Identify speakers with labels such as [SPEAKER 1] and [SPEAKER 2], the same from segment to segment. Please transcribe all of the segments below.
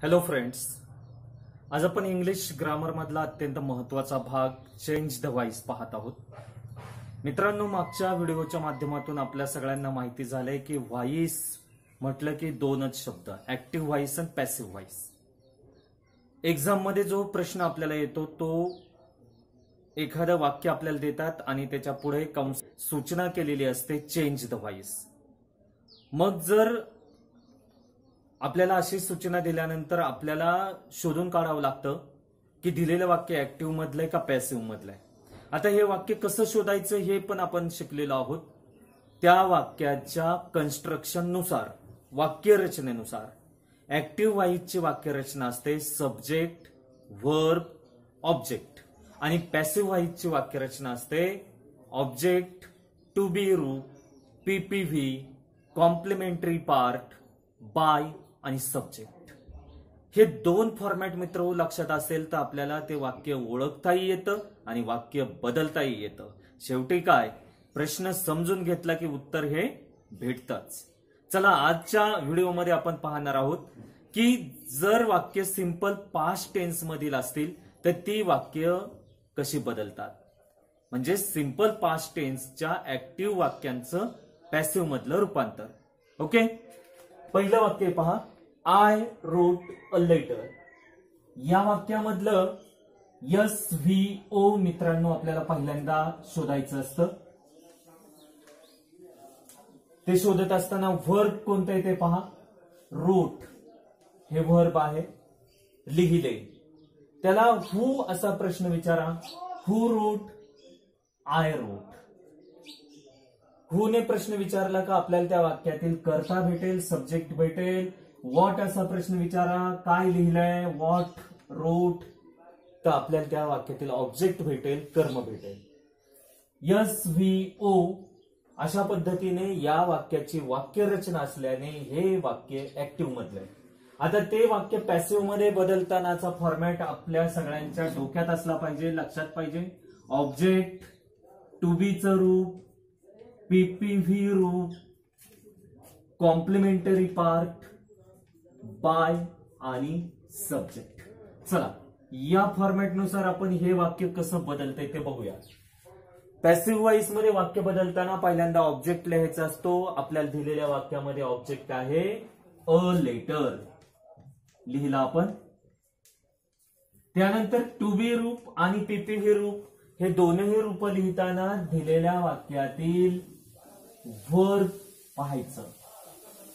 [SPEAKER 1] Hello friends, आज आपण English grammar मधला अत्यंत महत्वाचा भाग चेंज द व्हॉइस पाहत आहोत. मित्रांनो, मागच्या व्हिडिओच्या माध्यमातून आपल्या सगळ्यांना माहिती झालंय की व्हॉइस म्हटलं की दोनच शब्द, ऍक्टिव्ह व्हॉइस आणि पॅसिव्ह व्हॉइस. एक्झाम मध्ये जो प्रश्न आपल्याला येतो तो एखादं वाक्य आपल्याला देतात आणि त्याच्या पुढे सूचना केलेली असते चेंज द व्हॉइस. मग जर आपल्याला अशी सूचना दिल्यानंतर आपल्याला शोधून काढावं लागतं की दिलेलं वाक्य ऍक्टिव्ह मधलंय का पॅसिव्ह मधलंय. आता हे वाक्य कसं शोधायचं हे पण आपण शिकलेलो आहोत. त्या वाक्याच्या कन्स्ट्रक्शन नुसार, वाक्यरचनेनुसार ऍक्टिव्ह व्हॉइसची वाक्यरचना असते सब्जेक्ट, व्हर्ब, ऑब्जेक्ट, आणि पॅसिव्ह व्हॉइसची वाक्यरचना असते ऑब्जेक्ट, टू बी रूप, पीपीव्ही, कॉम्प्लिमेंटरी पार्ट, बाय आणि सब्जेक्ट. हे दोन फॉर्मॅट मित्र लक्षात असेल तर आपल्याला ते वाक्य ओळखताही येतं आणि वाक्य बदलताही येतं. शेवटी काय, प्रश्न समजून घेतला की उत्तर हे भेटतंच. चला, आजच्या व्हिडिओमध्ये आपण पाहणार आहोत की जर वाक्य सिंपल पास्ट टेन्स मधील असतील तर ती वाक्य कशी बदलतात, म्हणजे सिंपल पास्ट टेन्सच्या ऍक्टिव्ह वाक्यांचं पॅसिव्ह मधलं रूपांतर. ओके, पहिलं वाक्य पहा, आय रोट अ लेटर. या वाक्यामधलं SVO मित्रांनो आपल्याला पहिल्यांदा शोधायचं असतं. ते शोधत असताना व्हर्ब कोणतं आहे ते पहा. रोट हे व्हर्ब आहे. लिहिले, त्याला हु असा प्रश्न विचारा. Who wrote? आय रोट. हु ने प्रश्न विचारला का आपल्याला त्या वाक्यातील कर्ता भेटेल, सब्जेक्ट भेटेल. व्हॉट असा प्रश्न विचारा, काय लिहिलंय, व्हॉट रोट, तर आपल्याला त्या वाक्यातील ऑब्जेक्ट भेटेल, कर्म भेटेल. SVO अशा पद्धतीने या वाक्याची वाक्यरचना असल्याने हे वाक्य ऍक्टिव्ह मधलं आहे. आता ते वाक्य पॅसिव्ह मध्ये बदलतानाचा फॉर्मॅट आपल्या सगळ्यांच्या डोक्यात असला पाहिजे, लक्षात पाहिजे. ऑब्जेक्ट, टू बीचं रूप, पीपीव्ही रूप, कॉम्प्लिमेंटरी पार्ट, बाय आणि सब्जेक्ट. चला, या फॉर्मॅटनुसार आपण हे वाक्य कसं बदलतंय ते बघूया. पॅसिव्ह व्हॉइस मध्ये वाक्य बदलताना पहिल्यांदा ऑब्जेक्ट लिहायचा असतो. आपल्याला दिलेल्या वाक्यामध्ये ऑब्जेक्ट आहे अ लेटर, लिहिला आपण. त्यानंतर टू बी रूप आणि पीपीव्ही रूप हे दोनही रूप लिहिताना दिलेल्या वाक्यातील व्हर्ब पाहायचं.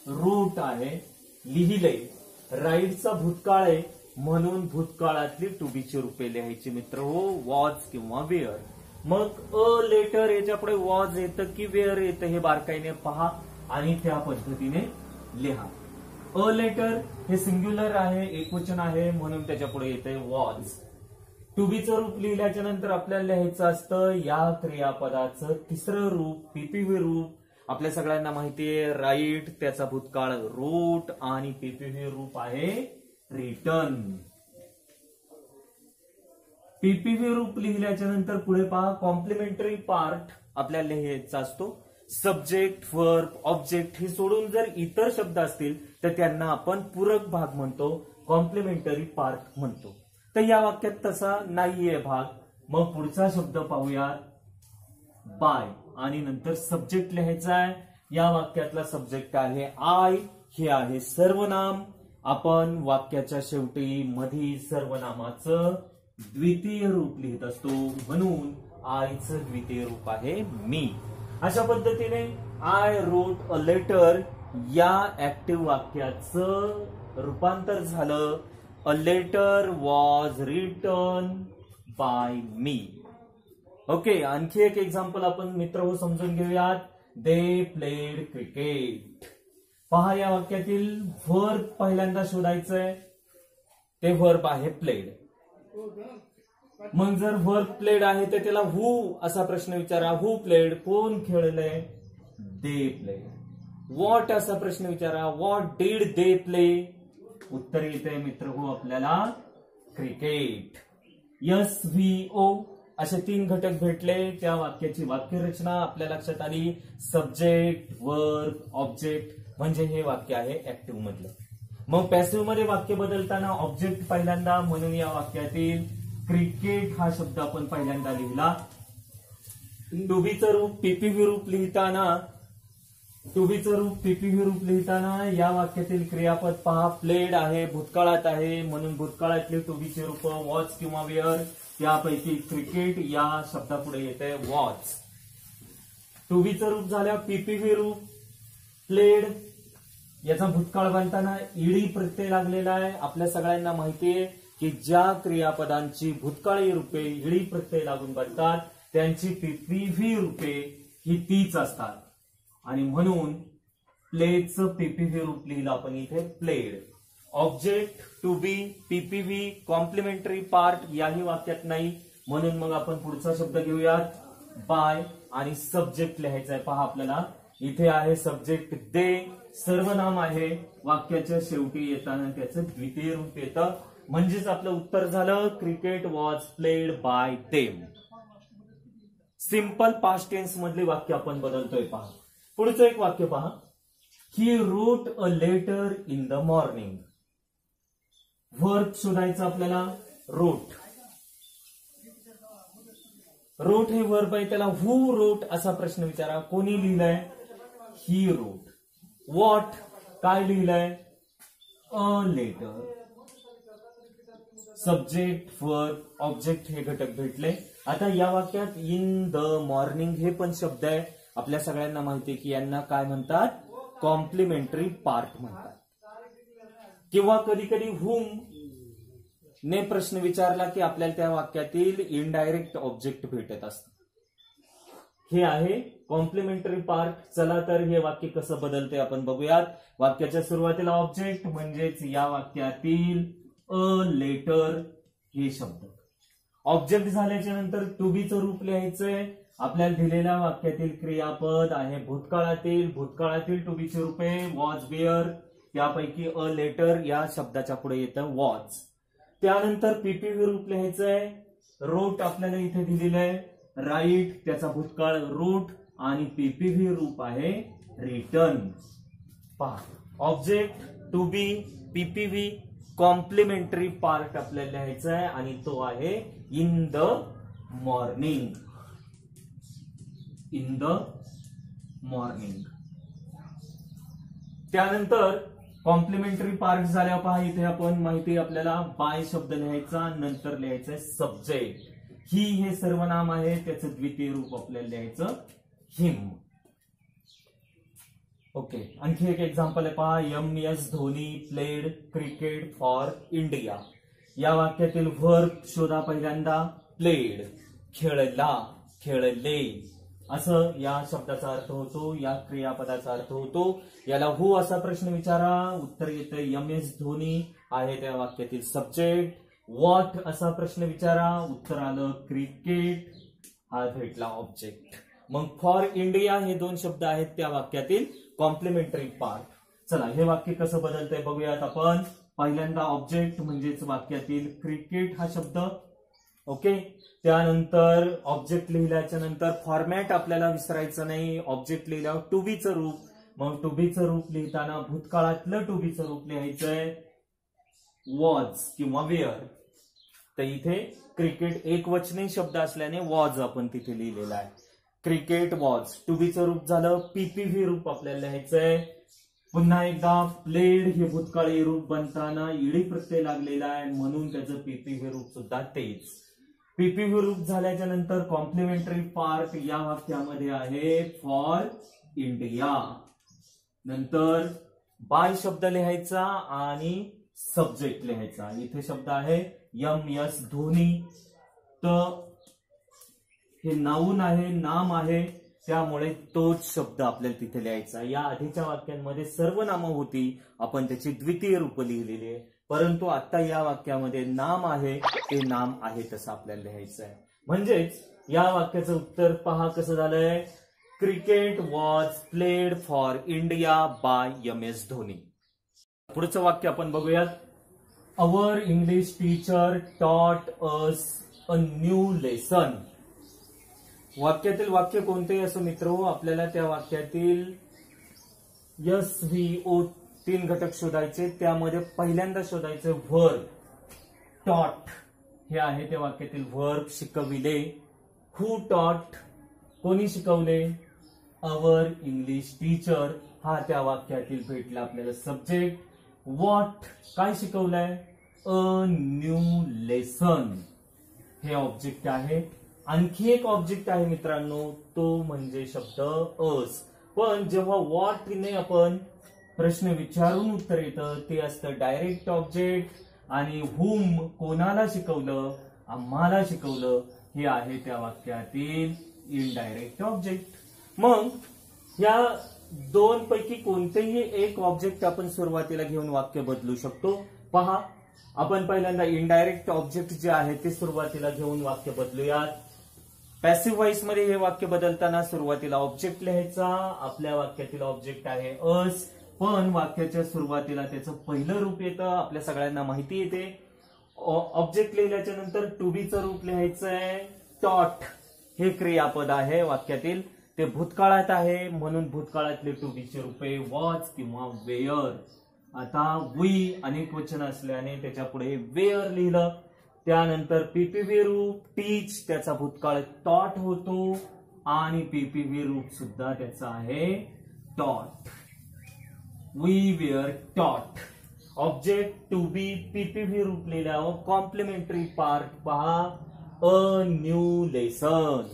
[SPEAKER 1] रूट आहे, लिहिले, राईटचा भूतकाळ आहे म्हणून भूतकाळातली टू बीची रूपे लिहायची मित्र हो, वॉज किंवा वेअर. मग अ लेटर याच्या पुढे वॉज येतं की वेअर येतं हे बारकाईने पहा आणि त्या पद्धतीने लिहा. अ लेटर हे सिंग्युलर आहे, एकवचन आहे म्हणून त्याच्या पुढे येते वॉज. टू बीचं रूप लिहिल्याच्या नंतर आपल्याला लिहायचं असतं या क्रियापदाचं तिसरं रूप, पीपीव्ही रूप. आपल्या सगळ्यांना माहितीये राईट, त्याचा भूतकाळ रोट आणि पीपीव्ही रूप आहे रिटर्न. पीपीव्ही रूप लिहिल्याच्या नंतर पुढे पहा कॉम्प्लिमेंटरी पार्ट आपल्याला लिहायचा असतो. सब्जेक्ट, व्हर्ब, ऑब्जेक्ट हे सोडून जर इतर शब्द असतील तर त्यांना आपण पूरक भाग म्हणतो, कॉम्प्लिमेंटरी पार्ट म्हणतो. तर या वाक्यात तसा नाहीये भाग. मग पुढचा शब्द पाहूया, बाय, आणि नंतर सब्जेक्ट लिहायचा आहे. या वाक्यातला सब्जेक्ट आहे आय, हे आहे सर्वनाम. आपण वाक्याच्या शेवटी मधी सर्वनामाचं द्वितीय रूप लिहित असतो म्हणून आयचं द्वितीय रूप आहे मी. अशा पद्धतीने आय रोट अ लेटर या ऍक्टिव्ह वाक्याचं रूपांतर झालं a letter was written by me. Okay, आणखी एक एक्झाम्पल आपण मित्र हो समजून घेऊयात. They played cricket. पहा, या वाक्यातील व्हर्ब पहिल्यांदा शोधायचंय. ते व्हर्ब आहे प्लेड. मग जर व्हर्ब प्लेड आहे तर त्याला हु असा प्रश्न विचारा. Who played? कोण खेळलंय? They played. व्हॉट असा प्रश्न विचारा. What did they play? उत्तर येते मित्र हो आपल्याला क्रिकेट. SVO असे तीन घटक भेटले. त्या वाक्याची वाक्यरचना आपल्या लक्षात आली. सब्जेक्ट, वर्ब, ऑब्जेक्ट, म्हणजे हे वाक्य आहे ऍक्टिव्ह मधलं. मग पॅसिव्ह मध्ये वाक्य बदलताना ऑब्जेक्ट पहिल्यांदा, म्हणून या वाक्यातील क्रिकेट हा शब्द आपण पहिल्यांदा लिहिला. टू बीचं रूप पीपीव्ही रूप लिहिताना या वाक्यातील क्रियापद पहा. प्लेड आहे, भूतकाळात आहे, म्हणून भूतकाळातली टू बीची रूप वॉच किंवा वेअर. त्यापैकी क्रिकेट या शब्दापुढे येते वॉच. टू बीचं रूप झाल्यावर पीपीव्ही रूप प्लेड. याचा भूतकाळ बनताना ईडी प्रत्यय लागलेला आहे. आपल्या सगळ्यांना माहितीये की ज्या क्रियापदांची भूतकाळी रूपे ईडी प्रत्यय लागून बनतात त्यांची पीपीव्ही रूपे ही तीच असतात, आणि म्हणून प्लेडचं पीपीव्ही रूप लिहिलं आपण इथे played. Object, to be, PPV, complementary part याही वाक्यात नाही, म्हणून मग आपण पुढचा शब्द घेऊयात बाय. आणि सब्जेक्ट लिहायचा आहे. पहा आपल्याला इथे आहे सब्जेक्ट दे, सर्वनाम आहे. वाक्याच्या शेवटी येताना त्याचं द्वितीय रूप येतं, म्हणजेच आपलं उत्तर झालं cricket was played by them. Simple past tense मधली वाक्य आपण बदलतोय. पहा पुढचं एक वाक्य पहा. He wrote a letter in the morning. Verb शोधायचं आपल्याला. रोट हे वर्ब आहे, त्याला हु रोट असा प्रश्न विचारा. कोणी लिहिलंय? He wrote. व्हॉट काय लिहिलंय? A letter. Subject, verb, object हे घटक भेटले. आता या वाक्यात इन द मॉर्निंग हे पण शब्द आहे. आपल्या सगळ्यांना माहिती आहे की यांना काय म्हणतात? कॉम्प्लिमेंटरी पार्ट म्हणतात. किंवा कधी कधी हुम ने प्रश्न विचारला की आपल्याला त्या वाक्यातील इनडायरेक्ट ऑब्जेक्ट भेटत असतं. हे आहे कॉम्प्लिमेंटरी पार्ट. चला तर हे वाक्य कसं बदलते आपण बघूयात. वाक्याच्या सुरुवातीला ऑब्जेक्ट म्हणजेच या वाक्यातील अ लेटर हे शब्द. ऑब्जेक्ट झाल्याच्या नंतर टू बीचं रूप लिहायचंय. आपल्याला दिलेल्या वाक्यातील क्रियापद आहे भूतकाळातील टू बीची रूपे वॉज, वेअर. त्यापैकी अ लेटर या शब्दाच्या पुढे येतं वॉज. त्यानंतर पीपीव्ही रूप लिहायचंय. रोट आपल्याला इथे दिलेलं आहे. राईट त्याचा भूतकाळ रोट आणि पीपीव्ही रूप आहे रिटर्न. पहा object, to be, PPV, complementary part आपल्याला लिहायचा आहे आणि तो आहे in the morning. In the morning. त्यानंतर कॉम्प्लिमेंटरी पार्ट झाल्यावर पहा इथे आपण माहिती आपल्याला बाय शब्द लिहायचा, नंतर लिहायचंय सब्जेक्ट. ही हे सर्वनाम आहे, त्याचं द्वितीय रूप आपल्याला लिहायचं हिम. ओके. आणखी एक एक्झाम्पल आहे पहा. MS Dhoni played cricket for India. या वाक्यातील वर्ब शोधा पहिल्यांदा. प्लेड खेळला, खेळले असं या शब्दाचा अर्थ होतो, या क्रियापदाचा अर्थ होतो. याला हु असा प्रश्न विचारा, उत्तर येतं MS धोनी आहे त्या वाक्यातील सब्जेक्ट. व्हॉट असा प्रश्न विचारा, उत्तर आलं क्रिकेट हा भेटला ऑब्जेक्ट. मग फॉर इंडिया हे दोन शब्द आहेत त्या वाक्यातील कॉम्प्लिमेंटरी पार्ट. चला हे वाक्य कसं बदलतंय बघूयात आपण. पहिल्यांदा ऑब्जेक्ट म्हणजेच वाक्यातील क्रिकेट हा शब्द. ओके. त्यानंतर ऑब्जेक्ट लिहिल्याच्या नंतर फॉर्मॅट आपल्याला विसरायचं नाही. ऑब्जेक्ट लिहिल्यावर टू बीचं रूप. मग टू बीचं रूप लिहिताना भूतकाळातलं टू बीचं रूप लिहायचंय वॉज किंवा वेअर. तर इथे क्रिकेट एक वचनी शब्द असल्याने वॉज आपण तिथे लिहिलेला आहे. Cricket was. टू बीचं रूप झालं. पीपीव्ही रूप आपल्याला लिहायचंय. पुन्हा एकदा प्लेड हे भूतकाळी रूप बनताना ईडी प्रत्यय लागलेला आहे, म्हणून त्याचं पीपीव्ही रूप सुद्धा तेच. पीपीव्ही रूप झाल्याच्या नंतर कॉम्प्लिमेंटरी पार्ट या वाक्यामध्ये आहे फॉर इंडिया. नंतर बाय शब्द लिहायचा आणि सब्जेक्ट लिहायचा. इथे शब्द आहे MS धोनी. तर हे नाऊन आहे, नाम आहे, त्यामुळे तोच शब्द आपल्याला तिथे लिहायचा. या आधीच्या वाक्यांमध्ये सर्व नामं होती, आपण त्याची द्वितीय रूप लिहिलेली आहे. परंतु आता या वाक्यामध्ये नाम आहे, ते नाम आहे तसं आपल्याला लिहायचं आहे. म्हणजेच या वाक्याचं उत्तर पहा कसं झालंय. Cricket was played for India by MS Dhoni. पुढचं वाक्य आपण बघूयात. Our English teacher taught us a new lesson. वाक्यातील वाक्य कोणते असो मित्र, आपल्याला त्या वाक्यातील SVO 3 घटक शोधायचे. त्यामध्ये पहिल्यांदा शोधायचे व्हर्ब. टॉट हे आहे त्या वाक्यातील व्हर्ब. शिकविले. हु टॉट, कोणी शिकवले? अवर इंग्लिश टीचर हा त्या वाक्यातील भेटला आपल्याला सब्जेक्ट. व्हॉट काय शिकवलंय? अ न्यू लेसन हे ऑब्जेक्ट आहे. आणखी एक ऑब्जेक्ट आहे मित्रांनो, तो म्हणजे शब्द अस. पण जेव्हा व्हॉट ने आपण प्रश्न विचारून उत्तर येतं ते असतं डायरेक्ट ऑब्जेक्ट. आणि हुम कोणाला शिकवलं? आम्हाला शिकवलं हे आहे त्या वाक्यातील इनडायरेक्ट ऑब्जेक्ट. मग या दोन पैकी कोणतेही एक ऑब्जेक्ट आपण सुरुवातीला घेऊन वाक्य बदलू शकतो. पहा, आपण पहिल्यांदा इनडायरेक्ट ऑब्जेक्ट जे आहे ते सुरुवातीला घेऊन वाक्य बदलूयात. पॅसिव्ह व्हॉइस मध्ये हे वाक्य बदलताना सुरुवातीला ऑब्जेक्ट लिहायचा. आपल्या वाक्यातील ऑब्जेक्ट आहे अस, पण वाक्याच्या सुरुवातीला त्याचं पहिलं रूप येतं. आपल्या सगळ्यांना माहिती येते. ऑब्जेक्ट लिहिल्याच्या नंतर टू बीचं रूप लिहायचंय. टॉट हे क्रियापद आहे वाक्यातील, ते भूतकाळात आहे म्हणून भूतकाळातले टू बीचे रूपे वॉज किंवा वेअर. आता वी अनेक वचन असल्याने त्याच्या पुढे वेअर लिहिलं. त्यानंतर पीपीव्ही रूप टीच, त्याचा भूतकाळ टॉट होतो आणि पीपीव्ही रूप सुद्धा त्याचा आहे टॉट. वी वेअर टॉट. ऑब्जेक्ट टू बी पीपीव्ही रूप लिहिल्यावर कॉम्प्लिमेंटरी पार्ट पहा. अ न्यू लेसन.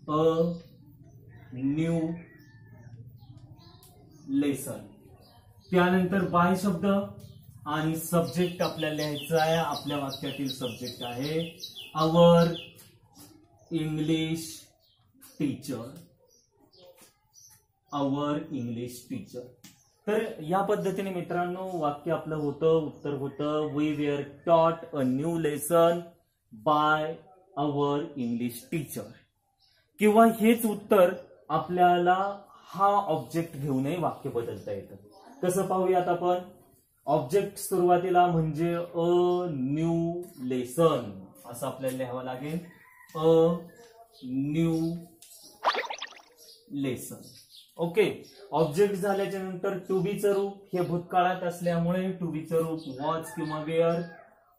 [SPEAKER 1] अ न्यू लेसन. त्यानंतर बाय शब्द आणि सब्जेक्ट आपल्याला लिहायचं आहे. आपल्या वाक्यातील सब्जेक्ट आहे our English teacher. Our English teacher. तर या पद्धतीने मित्रांनो वाक्य आपलं होतं. उत्तर होतं we were taught a new lesson by our English teacher. किंवा हेच उत्तर आपल्याला हा ऑब्जेक्ट घेऊनही वाक्य बदलता येतं. कसं पाहूयात आपण. ऑब्जेक्ट सुरुवातीला म्हणजे अ न्यू लेसन असं आपल्याला लिहावं लागेल. अ न्यू लेसन. ओके. ऑब्जेक्ट झाल्याच्या नंतर टू बीचं रूप हे भूतकाळात असल्यामुळे टू बीचं रूप वॉज किंवा वेअर.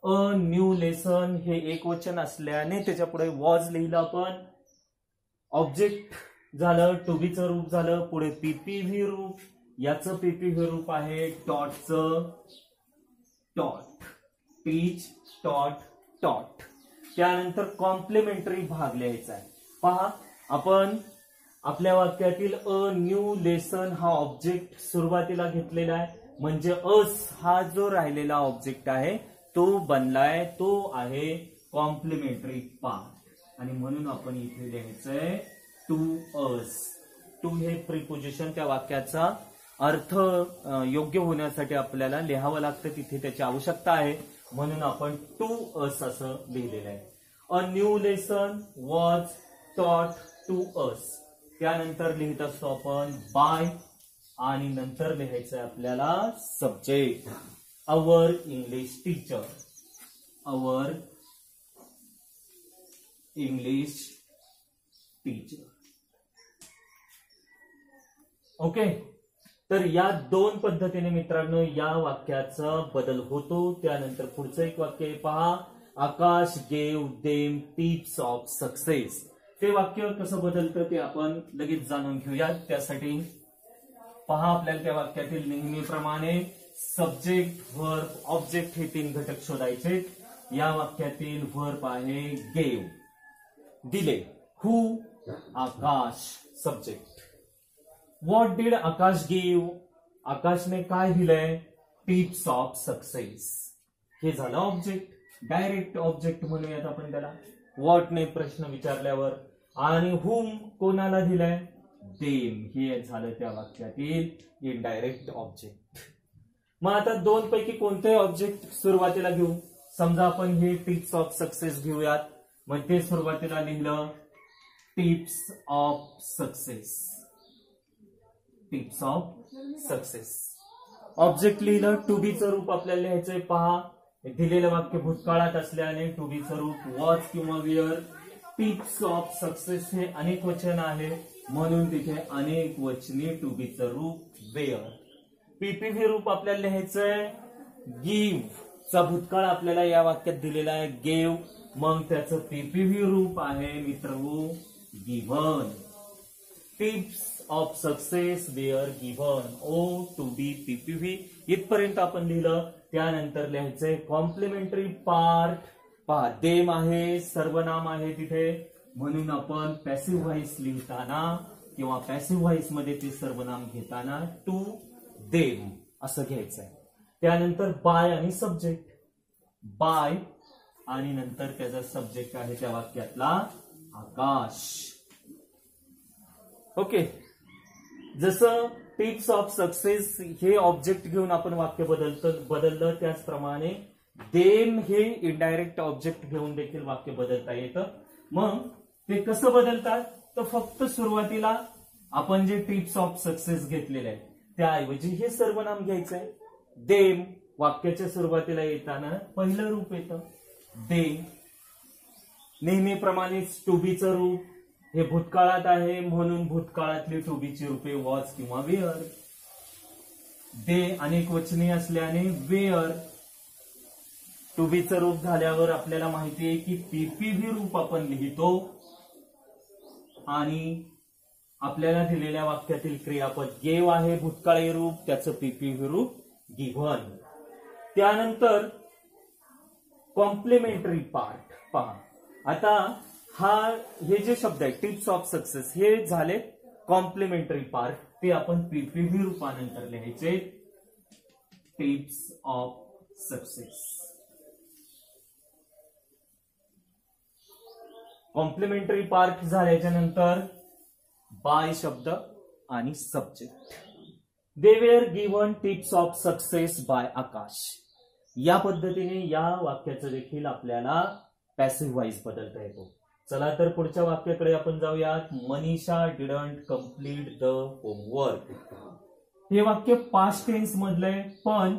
[SPEAKER 1] अ न्यू लेसन हे एक वचन असल्याने त्याच्या पुढे वॉज लिहिलं आपण. ऑब्जेक्ट झालं, टू बीचं रूप झालं, पुढे पीपीव्ही रूप. याचं पीपीव्ही रूप आहे टॉटचं. टॉट. टीच टॉट टॉट. त्यानंतर कॉम्प्लिमेंटरी भाग लिहायचा आहे. पहा, आपण आपल्या वाक्यातील अ न्यू लेसन हा ऑब्जेक्ट सुरुवातीला घेतलेला आहे म्हणजे अस हा जो राहिलेला ऑब्जेक्ट आहे तो बनलाय. तो आहे कॉम्प्लिमेंटरी पार्ट आणि म्हणून आपण इथे लिहायचंय टू अस. टू हे प्रिपोजिशन त्या वाक्याचा अर्थ योग्य होण्यासाठी आपल्याला लिहावं लागतं. तिथे त्याची आवश्यकता आहे म्हणून आपण टू अस असं लिहिलेलं आहे. अ न्यू लेसन वॉज टॉट टू अस. त्यानंतर लिहित असतो आपण बाय आणि नंतर लिहायचंय आपल्याला subject our English teacher. Our English teacher. Okay. तर या दोन पद्धतीने मित्रांनो या वाक्याचा बदल होतो. त्यानंतर पुढचं एक वाक्य पहा. Akash gave them tips of success. ते वाक्य कसं बदलतं ते आपण लगेच जाणून घेऊयात. त्यासाठी पहा, आपल्याला त्या वाक्यातील नेहमीप्रमाणे सब्जेक्ट व्हर्ब ऑब्जेक्ट हे 3 घटक शोधायचे. या वाक्यातील व्हर्ब आहे गेव. दिले. Who Akash. Subject. What did Akash give. आकाशने काय दिलंय? Tips of success. हे झालं ऑब्जेक्ट. डायरेक्ट ऑब्जेक्ट म्हणूयात आपण त्याला. व्हॉटने प्रश्न विचारल्यावर आणि हुम कोणाला दिलाय? देम. हे झालं त्या वाक्यातील इनडायरेक्ट ऑब्जेक्ट. मग आता दोन पैकी कोणते ऑब्जेक्ट सुरुवातीला घेऊ? समजा आपण हे टिप्स ऑफ सक्सेस घेऊयात. मग ते सुरुवातीला लिहिलं tips of success. Tips of success. Object लिहिलं. टू बीचं रूप आपल्याला लिहायचंय. पहा, दिलेलं वाक्य भूतकाळात असल्याने टू बीचं रूप वॉज किंवा वेअर. टिप्स ऑफ सक्सेस हे अनेक वचन आहे म्हणून तिथे अनेक वचनी टू बीचं रूप वेअर. पीपीव्ही रूप आपल्याला लिहायचंय गिव्ह चा भूतकाळ आपल्याला या वाक्यात दिलेला आहे गेव, मग त्याचं पीपीव्ही रूप आहे मित्रहो given. Tips of success were given ओ टू बी पीपीव्ही इथपर्यंत आपण लिहिलं. त्यानंतर लिहायचंय कॉम्प्लिमेंटरी पार्ट. पहा देम आहे, सर्वनाम आहे तिथे, म्हणून आपण पॅसिव्ह व्हॉइस लिहिताना किंवा पॅसिव्ह व्हॉइस मध्ये ते सर्वनाम घेताना टू देम असं घ्यायचंय. त्यानंतर बाय आणि सब्जेक्ट, बाय आणि नंतर त्याचा सब्जेक्ट आहे त्या वाक्यातला आकाश. ओके, जसं टिप्स ऑफ सक्सेस हे ऑब्जेक्ट घेऊन आपण वाक्य बदललं त्याचप्रमाणे देम हे इनडायरेक्ट ऑब्जेक्ट घेऊन देखील वाक्य बदलता येतं. मग ते कसं बदलतात तर फक्त सुरुवातीला आपण जे टिप्स ऑफ सक्सेस घेतलेले आहे त्याऐवजी हे सर्वनाम घ्यायचंय देम. वाक्याच्या सुरुवातीला येताना पहिलं रूप येतं देम. नेहमीप्रमाणेच टू बीचं रूप हे भूतकाळात आहे म्हणून भूतकाळातली टू बीची रूपे वॉज किंवा वेअर. दे अनेक वचनी असल्याने वेअर. टू बीचं रूप झाल्यावर आपल्याला माहिती आहे की पीपीव्ही रूप आपण लिहितो आणि आपल्याला दिलेल्या वाक्यातील क्रियापद गेव आहे भूतकाळी रूप, त्याचं पीपीव्ही रूप गिव्हन. त्यानंतर कॉम्प्लिमेंटरी पार्ट. पहा आता हे जे शब्द आहे टिप्स ऑफ सक्सेस हे झाले कॉम्प्लिमेंटरी पार्ट, ते आपण पीपीव्ही रूपानंतर लिहायचे tips of success. Complementary part झाल्याच्या नंतर बाय शब्द आणि subject. They were given tips of success by Akash. या पद्धतीने या वाक्याचं देखील आपल्याला पॅसिव्ह व्हॉइस बदलता येतो. चला तर पुढच्या वाक्याकडे आपण जाऊयात. Manisha didn't complete the homework. हे वाक्य पास्ट टेन्स मधलंय पण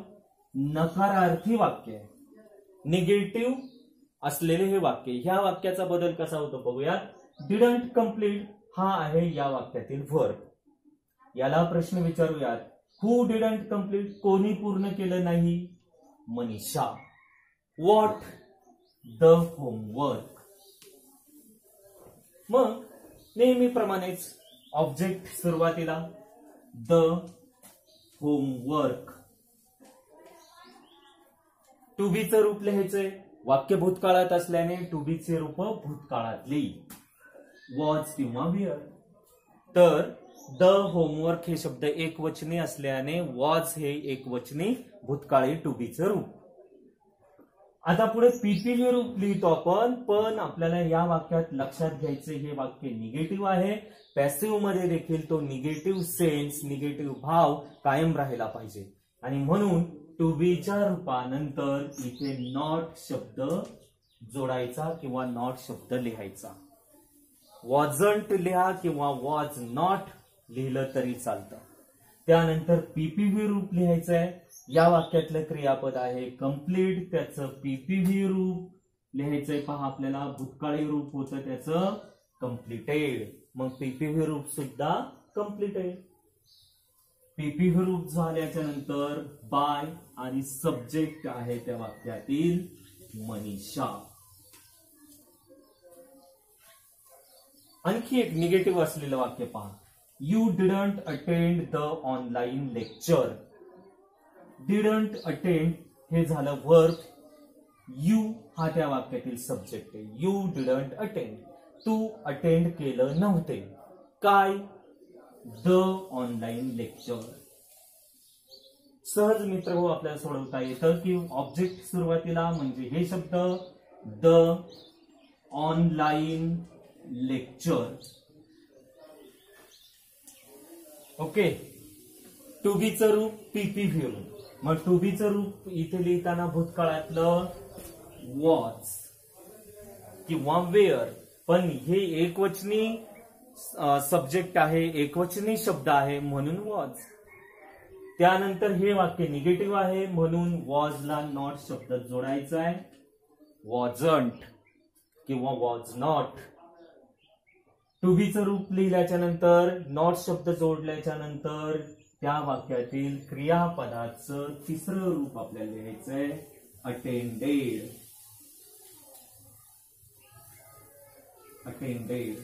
[SPEAKER 1] नकारार्थी वाक्य आहे, निगेटिव्ह असलेले हे वाक्य. ह्या वाक्याचा बदल कसा होतो बघूयात. डिडंट कम्प्लीट हा आहे या वाक्यातील वर्ब. याला प्रश्न विचारूयात, हु डिडंट कम्प्लीट, कोणी पूर्ण केलं नाही? मनीषा. व्हॉट? The homework. मग नेहमीप्रमाणेच ऑब्जेक्ट सुरुवातीला द होमवर्क. टू बीचं रूप लिहायचंय, वाक्य भूतकाळात असल्याने टू बीचे रूप भूतकाळातली वॉज किंवा विअर. तर द होमवर्क हे शब्द एकवचनी असल्याने वॉज हे एकवचनी भूतकाळी टू बीचं रूप. आता पुढे पीपीव्ही रूप लिहितो आपण, पण आपल्याला या वाक्यात लक्षात घ्यायचे हे वाक्य निगेटिव्ह आहे. पॅसिव्ह मध्ये देखील तो निगेटिव्ह सेन्स, निगेटिव्ह भाव कायम राहिला पाहिजे आणि म्हणून टू बीच्या रूपानंतर इथे नॉट शब्द जोडायचा किंवा नॉट शब्द लिहायचा. वॉजंट लिहा किंवा वॉज नॉट लिहिलं तरी चालतं. त्यानंतर पीपीव्ही रूप लिहायचंय. या वाक्यातलं क्रियापद आहे कम्प्लीट, त्याचं पीपीव्ही रूप लिहायचंय. पहा आपल्याला भूतकाळी रूप होतं त्याचं कम्प्लिटेड, मग पीपीव्ही रूप सुद्धा कम्प्लिटेड. पीपीव्ही रूप झाल्याच्या नंतर बाय आणि सब्जेक्ट आहे त्या वाक्यातील मनीषा. आणखी एक निगेटिव्ह असलेलं वाक्य पहा, you didn't attend the online lecture. Didn't attend हे झालं वर्ब, यू हा त्या वाक्यातील सब्जेक्ट आहे. यू डिडंट अटेंड, तू अटेंड केलं नव्हते काय? The online lecture. सहज मित्र हो आपल्याला सोडवता येतं की ऑब्जेक्ट सुरुवातीला म्हणजे हे शब्द the online lecture. Okay. To बीचं रूप पीपीव्ही रूप. मग टू बीचं रूप इथे लिहिताना भूतकाळातलं वॉज किंवा वेअर, पण हे एकवचनी सब्जेक्ट आहे, एकवचनी शब्द आहे म्हणून वॉज. त्यानंतर हे वाक्य निगेटिव्ह आहे म्हणून वॉजला नॉट शब्द जोडायचा आहे, वॉजंट किंवा वॉज नॉट. टू बीचं रूप लिहिल्याच्या नंतर नॉट शब्द जोडल्याच्या नंतर त्या वाक्यातील क्रियापदाचं तिसरं रूप आपल्याला लिहायचंय अटेंडेड. अटेंडेड.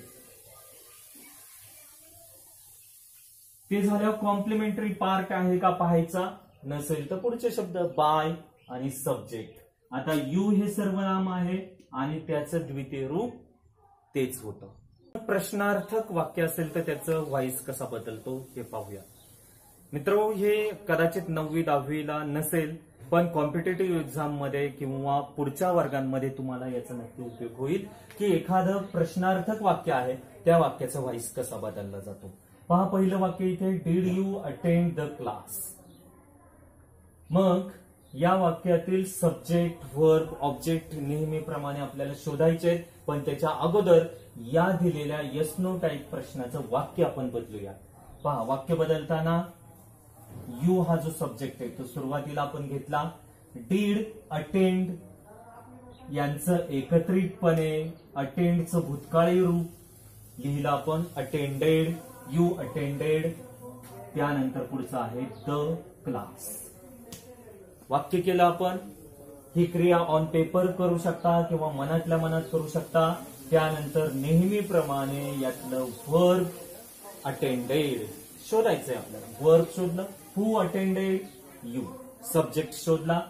[SPEAKER 1] ते झाल्यावर कॉम्प्लिमेंटरी पार्ट आहे का पाहायचा, नसेल तर पुढचे शब्द बाय आणि सब्जेक्ट. आता यू हे सर्वनाम आहे आणि त्याचं द्वितीय रूप तेच होतं. प्रश्नार्थक वाक्य असेल तर त्याचं व्हॉइस कसा बदलतो हे पाहूया. मित्रो, हे कदाचित 9वी 10वीला नसेल, पण कॉम्पिटेटिव्ह एक्झाम मध्ये किंवा पुढच्या वर्गांमध्ये तुम्हाला याचा नक्की उपयोग होईल की एखादं प्रश्नार्थक वाक्य आहे त्या वाक्याचा व्हॉइस कसा बदलला जातो. पहा, पहिलं वाक्य इथे, did you attend the class. मग या वाक्यातील सब्जेक्ट, वर्ब, ऑब्जेक्ट नेहमीप्रमाणे आपल्याला शोधायचे आहेत, पण त्याच्या अगोदर या दिलेल्या येस नो टाईप प्रश्नाचं वाक्य आपण बदलूया. पहा, वाक्य बदलताना यू हा जो सब्जेक्ट आहे तो सुरुवातीला आपण घेतला. डीड, अटेंड यांचं एकत्रितपणे अटेंडचं भूतकाळी रूप लिहिलं आपण अटेंडेड. You attended. त्यानंतर पुढचं आहे द क्लास. वाक्य केलं आपण. ही क्रिया ऑन पेपर करू शकता किंवा मनातल्या मनात करू शकता. त्यानंतर नेहमीप्रमाणे यातलं वर्ब अटेंडेड शोधायचंय आपल्याला. वर्ब शोधलं, हू अटेंडेड, यू. सब्जेक्ट शोधला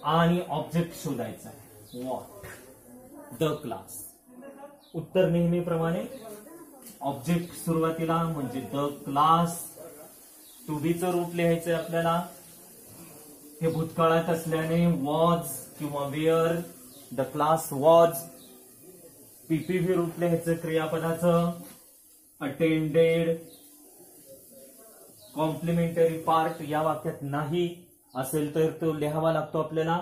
[SPEAKER 1] आणि ऑब्जेक्ट शोधायचा आहे व्हॉट, द क्लास. उत्तर नेहमीप्रमाणे ऑब्जेक्ट सुरुवातीला म्हणजे द क्लास. टू बीचं रूप लिहायचंय आपल्याला. हे भूतकाळात असल्याने वॉज किंवा वेअर, द क्लास वॉज. पीपीव्ही रूप लिहायचं क्रियापदाचं अटेंडेड. कॉम्प्लिमेंटरी पार्ट या वाक्यात नाही, असेल तर तो लिहावा लागतो आपल्याला.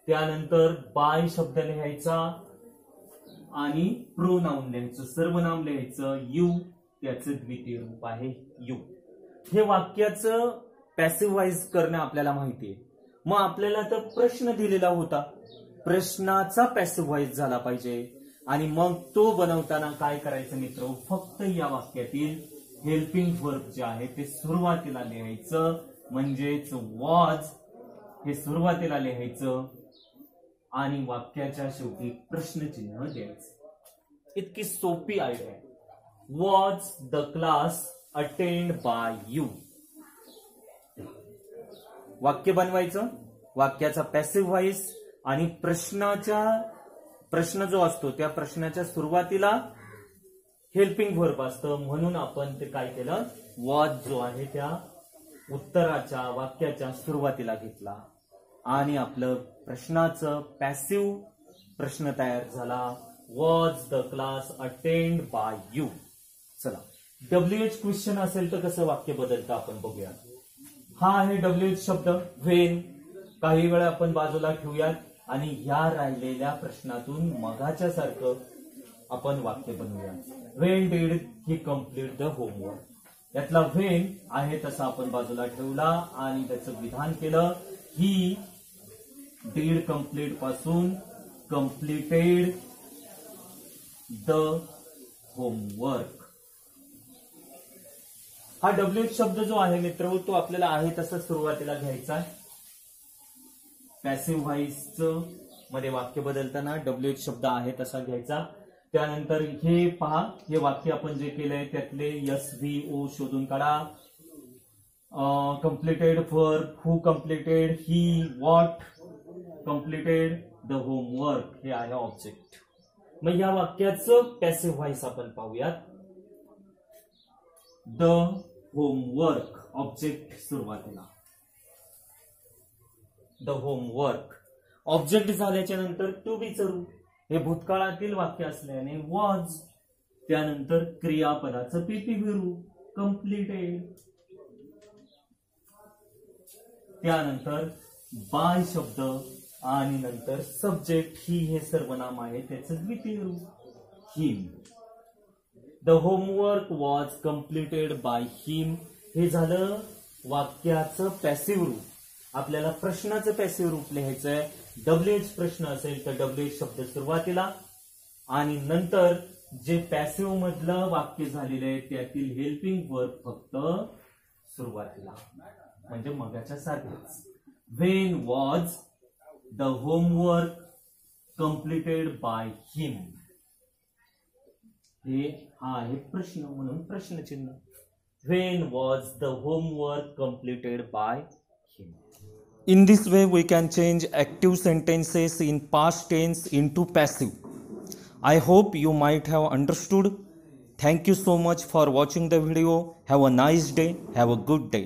[SPEAKER 1] त्यानंतर बाय शब्द लिहायचा आणि प्रोनाउन लिहायचं, सर्वनाम लिहायचं यू. त्याचं द्वितीय रूप आहे यू. हे वाक्याचं पॅसिव्ह व्हॉइस करणं आपल्याला माहितीये. मग आपल्याला तर प्रश्न दिलेला होता, प्रश्नाचा पॅसिव्ह व्हॉइस झाला पाहिजे आणि मग तो बनवताना काय करायचं मित्र, फक्त या वाक्यातील हेल्पिंग वर्ब जे आहे ते सुरुवातीला लिहायचं. म्हणजेच वॉज हे सुरुवातीला लिहायचं आणि वाक्याच्या शेवटी प्रश्नचिन्ह द्यायचं. इतकी सोपी आयडिया आहे. Was the class attend by you. वाक्य बनवायचं, वाक्याचा पॅसिव्ह व्हॉइस आणि प्रश्न जो असतो त्या प्रश्नाच्या सुरुवातीला हेल्पिंग वर्ब असतं. म्हणून आपण ते काय केलं, वॉज जो आहे त्या उत्तराच्या वाक्याच्या सुरुवातीला घेतला आणि आपलं प्रश्नाचं पॅसिव्ह प्रश्न तयार झाला. Was the class attend by you. चला, WH क्वेश्चन असेल तर कसं वाक्य बदलतं आपण बघूया. हा आहे WH शब्द. व्हेन काही वेळा आपण बाजूला ठेवूयात आणि ह्या राहिलेल्या प्रश्नातून मगाच्या सारखं आपण वाक्य बनवूया. When did he complete the homework. यातला व्हेन आहे तसा आपण बाजूला ठेवला आणि त्याचं विधान केलं. ही डिड कम्प्लीट पासून कम्प्लीटेड द होमवर्क. हा WH शब्द जो आहे मित्र तो आपल्याला आहे तसा सुरुवातीला घ्यायचा आहे. पॅसिव्ह व्हॉइस मध्ये वाक्य बदलताना WH शब्द आहे तसा घ्यायचा. त्यानंतर हे पहा, हे वाक्य आपण जे केलंय त्यातले SVO शोधून काढा. Completed verb, who completed, he, what completed, the homework हे आहे ऑब्जेक्ट. मग या वाक्याचं पॅसिव्ह व्हॉइस आपण पाहूयात. द होमवर्क ऑब्जेक्ट सुरुवातीला. द होमवर्क ऑब्जेक्ट झाल्याच्या नंतर टू बीचं रूप. हे भूतकाळातील वाक्य असल्याने वॉज. त्यानंतर क्रियापदाचं पीपीव्ही रूप कम्प्लीटेड. त्यानंतर बाय शब्द आणि नंतर सब्जेक्ट ही हे सर्वनाम आहे त्याचं द्वितीय रूप him. The homework was completed by him. हे झालं वाक्याचं पॅसिव्ह रूप. आपल्याला प्रश्नाचं पॅसिव्ह रूप लिहायचंय. WH प्रश्न असेल तर WH शब्द सुरुवातीला आणि नंतर जे पॅसिव्ह मधलं वाक्य झालेलं आहे त्यातील हेल्पिंग वर्ब फक्त सुरुवातीला, म्हणजे मगाच्या सारखंच. When was the homework completed bye him. हे हा आहे प्रश्न म्हणून प्रश्नचिन्ह. When was the homework completed by him. In this way we can change active sentences in past tense into passive. I hope you might have understood. Thank you so much for watching the video. Have a nice day. Have a good day.